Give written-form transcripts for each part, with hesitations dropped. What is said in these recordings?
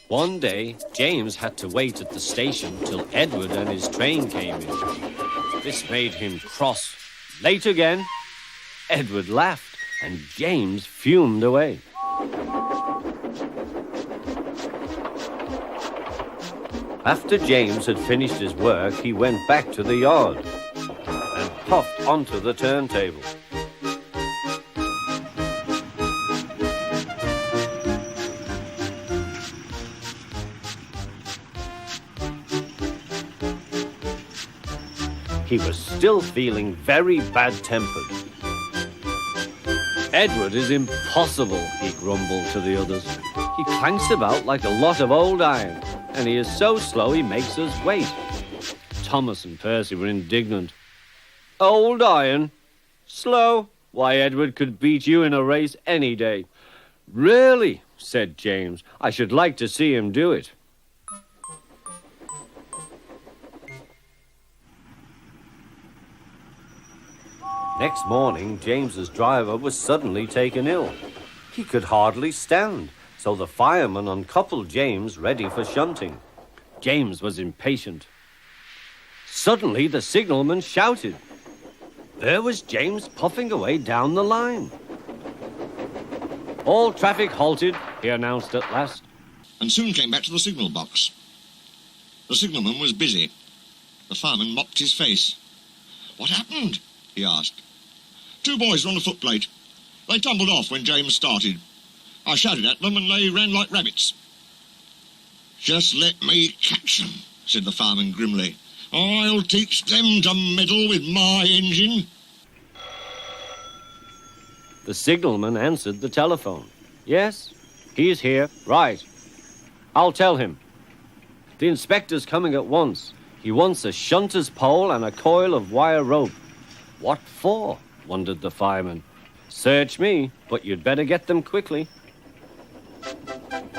One day, James had to wait at the station till Edward and his train came in. This made him cross. Late again? Edward laughed, and James fumed away. After James had finished his work, he went back to the yard and puffed onto the turntable. He was still feeling very bad-tempered. Edward is impossible, he grumbled to the others. He clanks about like a lot of old iron, and he is so slow he makes us wait. Thomas and Percy were indignant. Old iron? Slow? Why, Edward could beat you in a race any day. Really, said James, I should like to see him do it. Next morning, James's driver was suddenly taken ill. He could hardly stand, so the fireman uncoupled James ready for shunting. James was impatient. Suddenly, the signalman shouted. There was James puffing away down the line. All traffic halted, he announced at last. And soon came back to the signal box. The signalman was busy. The fireman mopped his face. What happened? He asked. Two boys were on the footplate. They tumbled off when James started. I shouted at them and they ran like rabbits. Just let me catch them, said the fireman grimly. I'll teach them to meddle with my engine. The signalman answered the telephone. Yes, he's here. Right. I'll tell him. The inspector's coming at once. He wants a shunter's pole and a coil of wire rope. What for? Wondered the fireman. Search me, but you'd better get them quickly.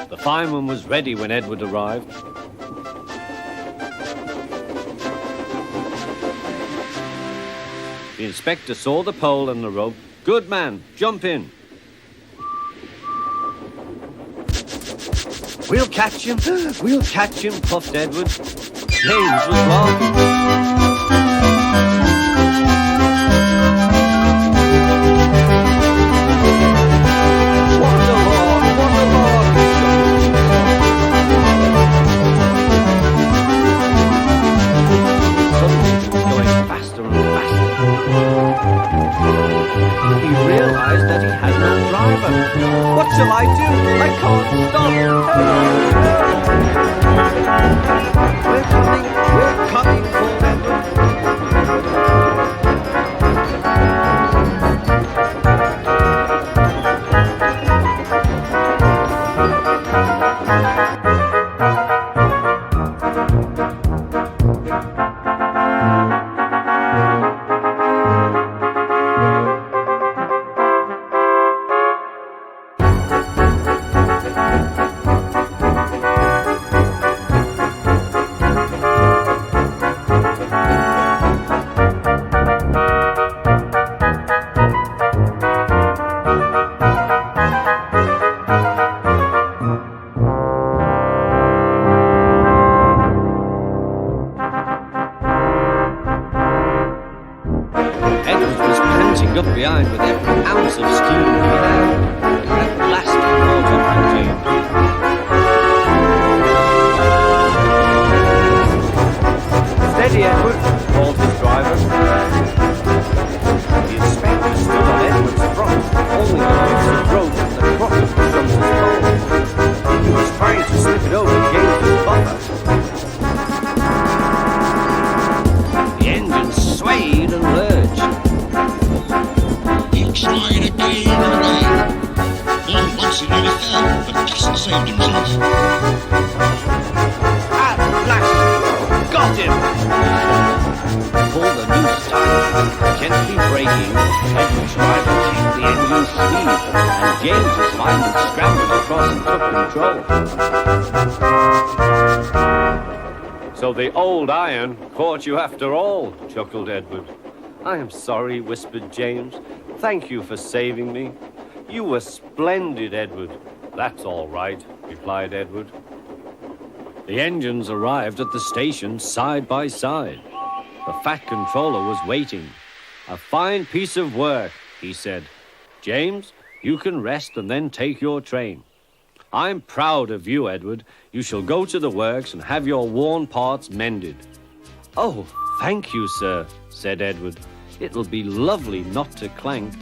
The fireman was ready when Edward arrived. The inspector saw the pole and the rope. Good man, jump in. We'll catch him, puffed Edward. James was laughing. He realized that he had no driver. What shall I do? I can't stop. We're coming, called Edward. Up behind with every ounce of steam he had. At last he caught up with James. Steady, Edward, called his driver. The inspector stood on Edward's front, holding a piece of rope and the crotch of the shunter's pole. He was trying to slip it over James's buffer. The engine swayed and lurched. Tried again and again. All once he nearly fell, but Gusson saved himself. At last! Got him! Pulled a new start, gently braking, Edward's driver kicked the engine's speed, and James's fireman scrambled across and took control. So the old iron caught you after all, chuckled Edward. I am sorry, whispered James. Thank you for saving me. You were splendid, Edward. That's all right, replied Edward. The engines arrived at the station side by side. The Fat Controller was waiting. "A fine piece of work," he said. "James, you can rest and then take your train. I'm proud of you, Edward. You shall go to the works and have your worn parts mended." "Oh, thank you, sir," said Edward. "It'll be lovely not to clank."